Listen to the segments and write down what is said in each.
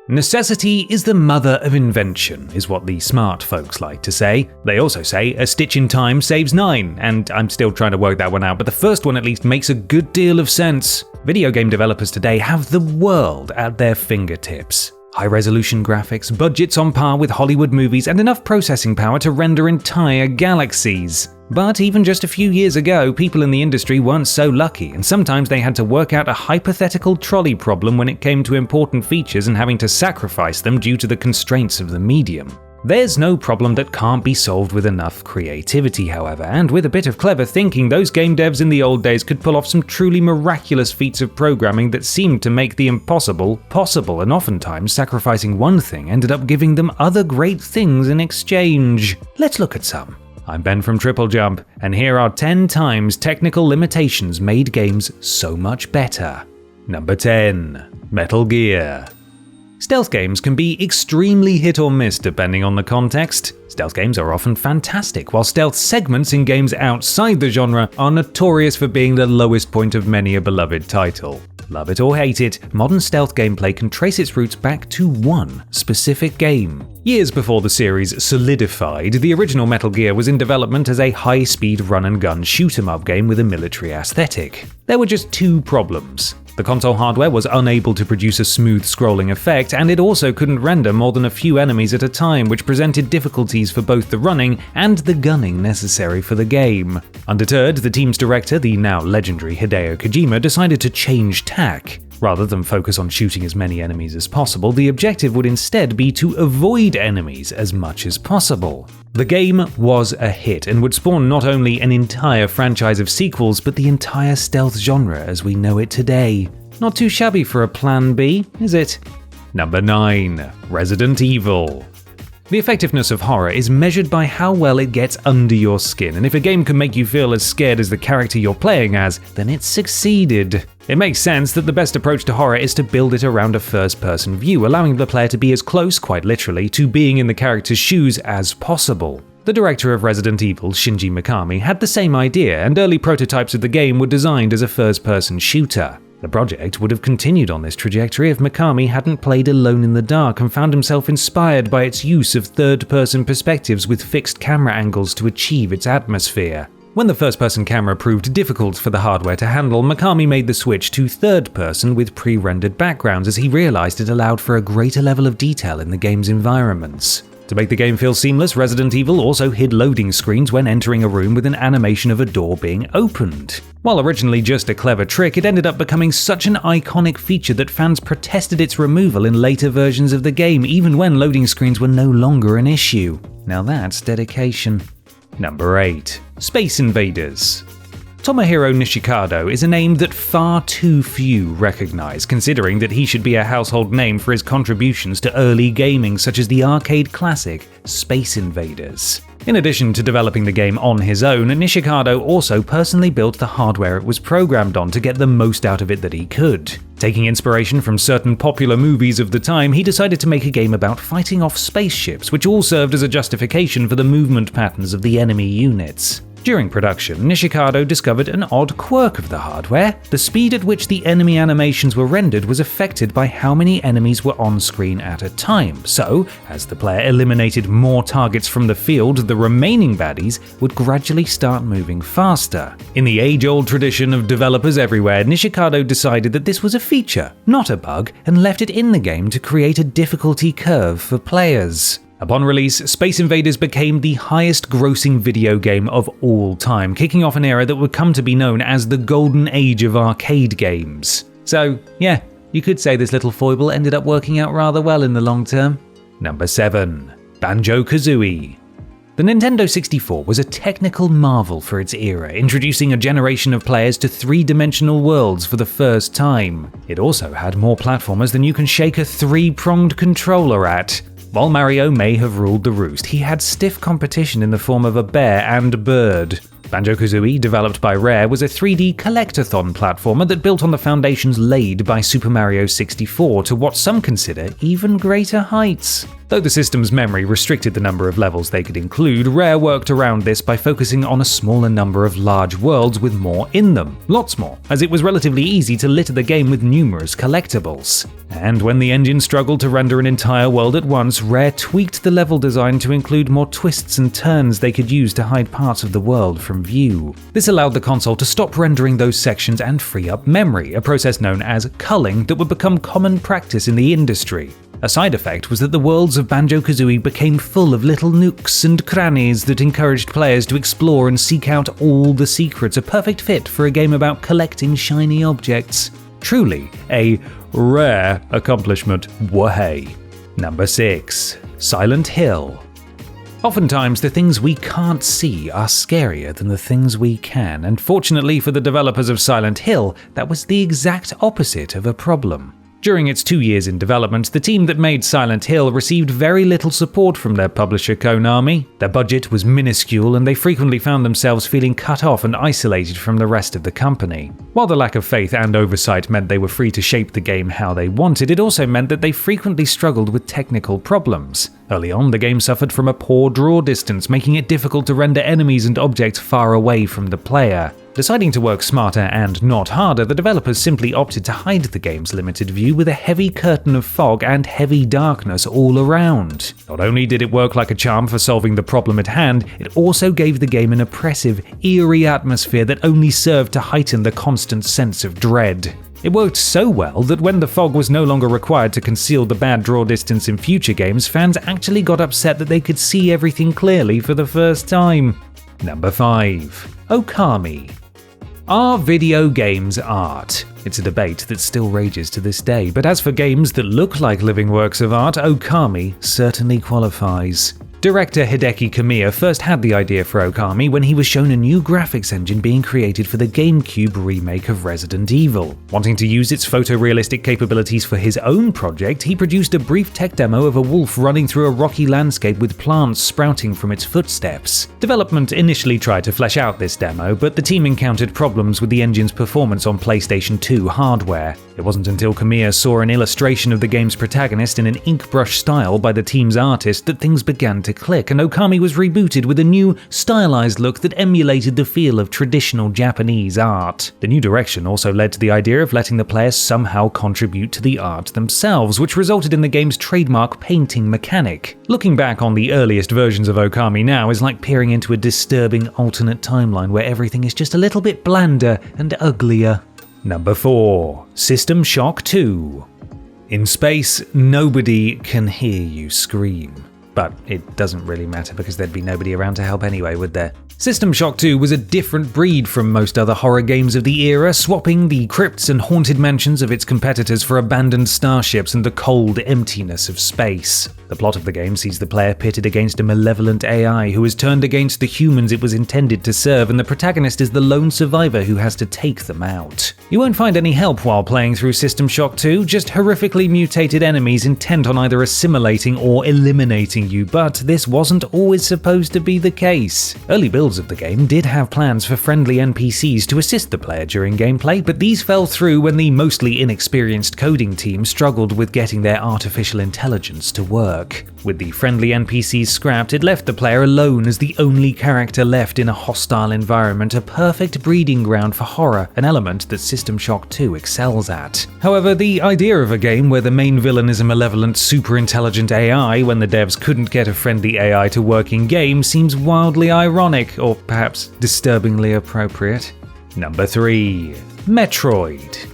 Necessity is the mother of invention, is what the smart folks like to say. They also say a stitch in time saves 9, and I'm still trying to work that one out, but the first one at least makes a good deal of sense. Video game developers today have the world at their fingertips. High-resolution graphics, budgets on par with Hollywood movies, and enough processing power to render entire galaxies. But even just a few years ago, people in the industry weren't so lucky, and sometimes they had to work out a hypothetical trolley problem when it came to important features and having to sacrifice them due to the constraints of the medium. There's no problem that can't be solved with enough creativity, however, and with a bit of clever thinking, those game devs in the old days could pull off some truly miraculous feats of programming that seemed to make the impossible possible, and oftentimes sacrificing one thing ended up giving them other great things in exchange. Let's look at some. I'm Ben from TripleJump, and here are 10 times technical limitations made games so much better. Number 10. Metal Gear. Stealth games can be extremely hit or miss depending on the context. Stealth games are often fantastic, while stealth segments in games outside the genre are notorious for being the lowest point of many a beloved title. Love it or hate it, modern stealth gameplay can trace its roots back to one specific game. Years before the series solidified, the original Metal Gear was in development as a high-speed run-and-gun shoot-'em-up game with a military aesthetic. There were just two problems. The console hardware was unable to produce a smooth scrolling effect, and it also couldn't render more than a few enemies at a time, which presented difficulties for both the running and the gunning necessary for the game. Undeterred, the team's director, the now legendary Hideo Kojima, decided to change tack. Rather than focus on shooting as many enemies as possible, the objective would instead be to avoid enemies as much as possible. The game was a hit and would spawn not only an entire franchise of sequels, but the entire stealth genre as we know it today. Not too shabby for a plan B, is it? Number 9. Resident Evil. The effectiveness of horror is measured by how well it gets under your skin, and if a game can make you feel as scared as the character you're playing as, then it's succeeded. It makes sense that the best approach to horror is to build it around a first-person view, allowing the player to be as close, quite literally, to being in the character's shoes as possible. The director of Resident Evil, Shinji Mikami, had the same idea, and early prototypes of the game were designed as a first-person shooter. The project would have continued on this trajectory if Mikami hadn't played Alone in the Dark and found himself inspired by its use of third-person perspectives with fixed camera angles to achieve its atmosphere. When the first-person camera proved difficult for the hardware to handle, Mikami made the switch to third-person with pre-rendered backgrounds as he realized it allowed for a greater level of detail in the game's environments. To make the game feel seamless, Resident Evil also hid loading screens when entering a room with an animation of a door being opened. While originally just a clever trick, it ended up becoming such an iconic feature that fans protested its removal in later versions of the game, even when loading screens were no longer an issue. Now that's dedication. Number 8. Space Invaders. Tomohiro Nishikado is a name that far too few recognize, considering that he should be a household name for his contributions to early gaming such as the arcade classic Space Invaders. In addition to developing the game on his own, Nishikado also personally built the hardware it was programmed on to get the most out of it that he could. Taking inspiration from certain popular movies of the time, he decided to make a game about fighting off spaceships, which all served as a justification for the movement patterns of the enemy units. During production, Nishikado discovered an odd quirk of the hardware. The speed at which the enemy animations were rendered was affected by how many enemies were on screen at a time, so, as the player eliminated more targets from the field, the remaining baddies would gradually start moving faster. In the age-old tradition of developers everywhere, Nishikado decided that this was a feature, not a bug, and left it in the game to create a difficulty curve for players. Upon release, Space Invaders became the highest-grossing video game of all time, kicking off an era that would come to be known as the golden age of arcade games. So, yeah, you could say this little foible ended up working out rather well in the long term. Number 7. Banjo-Kazooie. The Nintendo 64 was a technical marvel for its era, introducing a generation of players to three-dimensional worlds for the first time. It also had more platformers than you can shake a three-pronged controller at. While Mario may have ruled the roost, he had stiff competition in the form of a bear and bird. Banjo-Kazooie, developed by Rare, was a 3D collectathon platformer that built on the foundations laid by Super Mario 64 to what some consider even greater heights. Though the system's memory restricted the number of levels they could include, Rare worked around this by focusing on a smaller number of large worlds with more in them. Lots more, as it was relatively easy to litter the game with numerous collectibles. And when the engine struggled to render an entire world at once, Rare tweaked the level design to include more twists and turns they could use to hide parts of the world from view. This allowed the console to stop rendering those sections and free up memory, a process known as culling that would become common practice in the industry. A side effect was that the worlds of Banjo-Kazooie became full of little nooks and crannies that encouraged players to explore and seek out all the secrets, a perfect fit for a game about collecting shiny objects. Truly, a Rare accomplishment, wahey. Number 6. Silent Hill. Oftentimes, the things we can't see are scarier than the things we can, and fortunately for the developers of Silent Hill, that was the exact opposite of a problem. During its 2 years in development, the team that made Silent Hill received very little support from their publisher Konami. Their budget was minuscule and they frequently found themselves feeling cut off and isolated from the rest of the company. While the lack of faith and oversight meant they were free to shape the game how they wanted, it also meant that they frequently struggled with technical problems. Early on, the game suffered from a poor draw distance, making it difficult to render enemies and objects far away from the player. Deciding to work smarter and not harder, the developers simply opted to hide the game's limited view with a heavy curtain of fog and heavy darkness all around. Not only did it work like a charm for solving the problem at hand, it also gave the game an oppressive, eerie atmosphere that only served to heighten the constant sense of dread. It worked so well that when the fog was no longer required to conceal the bad draw distance in future games, fans actually got upset that they could see everything clearly for the first time. Number 5. Okami. Are video games art? It's a debate that still rages to this day, but as for games that look like living works of art, Okami certainly qualifies. Director Hideki Kamiya first had the idea for Okami when he was shown a new graphics engine being created for the GameCube remake of Resident Evil. Wanting to use its photorealistic capabilities for his own project, he produced a brief tech demo of a wolf running through a rocky landscape with plants sprouting from its footsteps. Development initially tried to flesh out this demo, but the team encountered problems with the engine's performance on PlayStation 2 hardware. It wasn't until Kamiya saw an illustration of the game's protagonist in an ink brush style by the team's artist that things began to click, and Okami was rebooted with a new, stylized look that emulated the feel of traditional Japanese art. The new direction also led to the idea of letting the players somehow contribute to the art themselves, which resulted in the game's trademark painting mechanic. Looking back on the earliest versions of Okami now is like peering into a disturbing alternate timeline where everything is just a little bit blander and uglier. Number 4. System Shock 2. In space, nobody can hear you scream. But it doesn't really matter because there'd be nobody around to help anyway, would there? System Shock 2 was a different breed from most other horror games of the era, swapping the crypts and haunted mansions of its competitors for abandoned starships and the cold emptiness of space. The plot of the game sees the player pitted against a malevolent AI who is turned against the humans it was intended to serve, and the protagonist is the lone survivor who has to take them out. You won't find any help while playing through System Shock 2, just horrifically mutated enemies intent on either assimilating or eliminating you, but this wasn't always supposed to be the case. Early builds of the game did have plans for friendly NPCs to assist the player during gameplay, but these fell through when the mostly inexperienced coding team struggled with getting their artificial intelligence to work. With the friendly NPCs scrapped, it left the player alone as the only character left in a hostile environment, a perfect breeding ground for horror, an element that System Shock 2 excels at. However, the idea of a game where the main villain is a malevolent, super-intelligent AI when the devs couldn't get a friendly AI to work in-game seems wildly ironic, or perhaps disturbingly appropriate. Number 3. Metroid.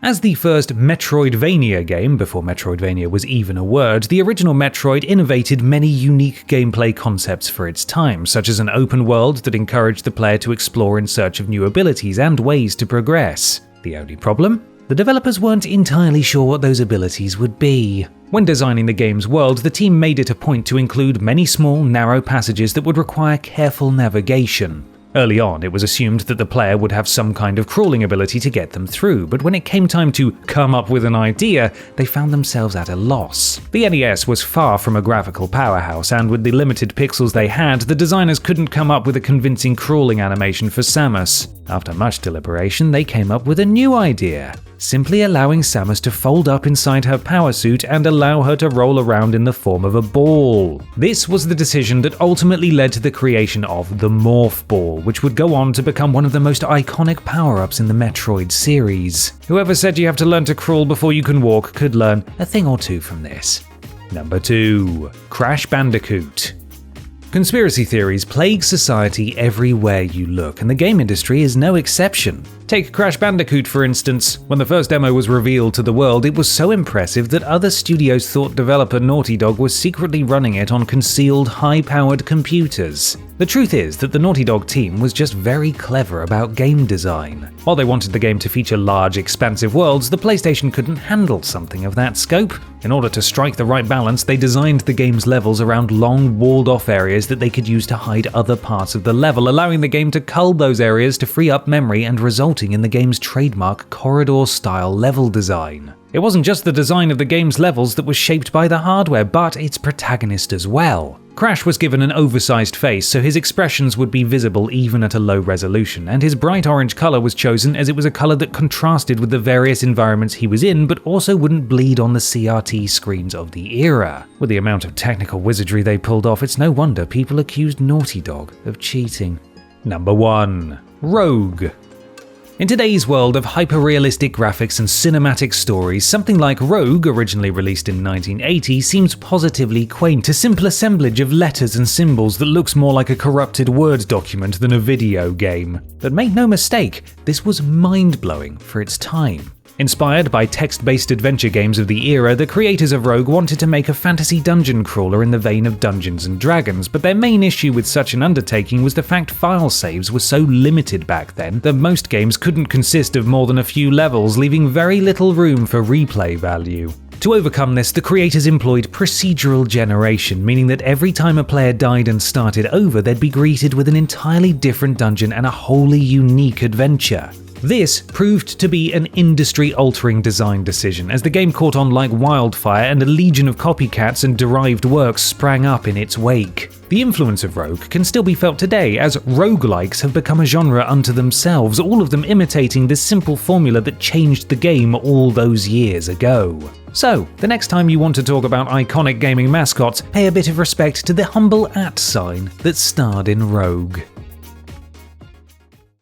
As the first Metroidvania game, before Metroidvania was even a word, the original Metroid innovated many unique gameplay concepts for its time, such as an open world that encouraged the player to explore in search of new abilities and ways to progress. The only problem? The developers weren't entirely sure what those abilities would be. When designing the game's world, the team made it a point to include many small, narrow passages that would require careful navigation. Early on, it was assumed that the player would have some kind of crawling ability to get them through, but when it came time to come up with an idea, they found themselves at a loss. The NES was far from a graphical powerhouse, and with the limited pixels they had, the designers couldn't come up with a convincing crawling animation for Samus. After much deliberation, they came up with a new idea: simply allowing Samus to fold up inside her power suit and allow her to roll around in the form of a ball. This was the decision that ultimately led to the creation of the Morph Ball, which would go on to become one of the most iconic power-ups in the Metroid series. Whoever said you have to learn to crawl before you can walk could learn a thing or two from this. Number 2. Crash Bandicoot. Conspiracy theories plague society everywhere you look, and the game industry is no exception. Take Crash Bandicoot for instance. When the first demo was revealed to the world, it was so impressive that other studios thought developer Naughty Dog was secretly running it on concealed, high-powered computers. The truth is that the Naughty Dog team was just very clever about game design. While they wanted the game to feature large, expansive worlds, the PlayStation couldn't handle something of that scope. In order to strike the right balance, they designed the game's levels around long, walled-off areas that they could use to hide other parts of the level, allowing the game to cull those areas to free up memory and resulting in the game's trademark corridor-style level design. It wasn't just the design of the game's levels that was shaped by the hardware, but its protagonist as well. Crash was given an oversized face, so his expressions would be visible even at a low resolution, and his bright orange color was chosen as it was a color that contrasted with the various environments he was in, but also wouldn't bleed on the CRT screens of the era. With the amount of technical wizardry they pulled off, it's no wonder people accused Naughty Dog of cheating. Number 1. Rogue. In today's world of hyper-realistic graphics and cinematic stories, something like Rogue, originally released in 1980, seems positively quaint, a simple assemblage of letters and symbols that looks more like a corrupted Word document than a video game. But make no mistake, this was mind-blowing for its time. Inspired by text-based adventure games of the era, the creators of Rogue wanted to make a fantasy dungeon crawler in the vein of Dungeons & Dragons, but their main issue with such an undertaking was the fact file saves were so limited back then that most games couldn't consist of more than a few levels, leaving very little room for replay value. To overcome this, the creators employed procedural generation, meaning that every time a player died and started over, they'd be greeted with an entirely different dungeon and a wholly unique adventure. This proved to be an industry-altering design decision, as the game caught on like wildfire and a legion of copycats and derived works sprang up in its wake. The influence of Rogue can still be felt today, as roguelikes have become a genre unto themselves, all of them imitating this simple formula that changed the game all those years ago. So, the next time you want to talk about iconic gaming mascots, pay a bit of respect to the humble @ sign that starred in Rogue.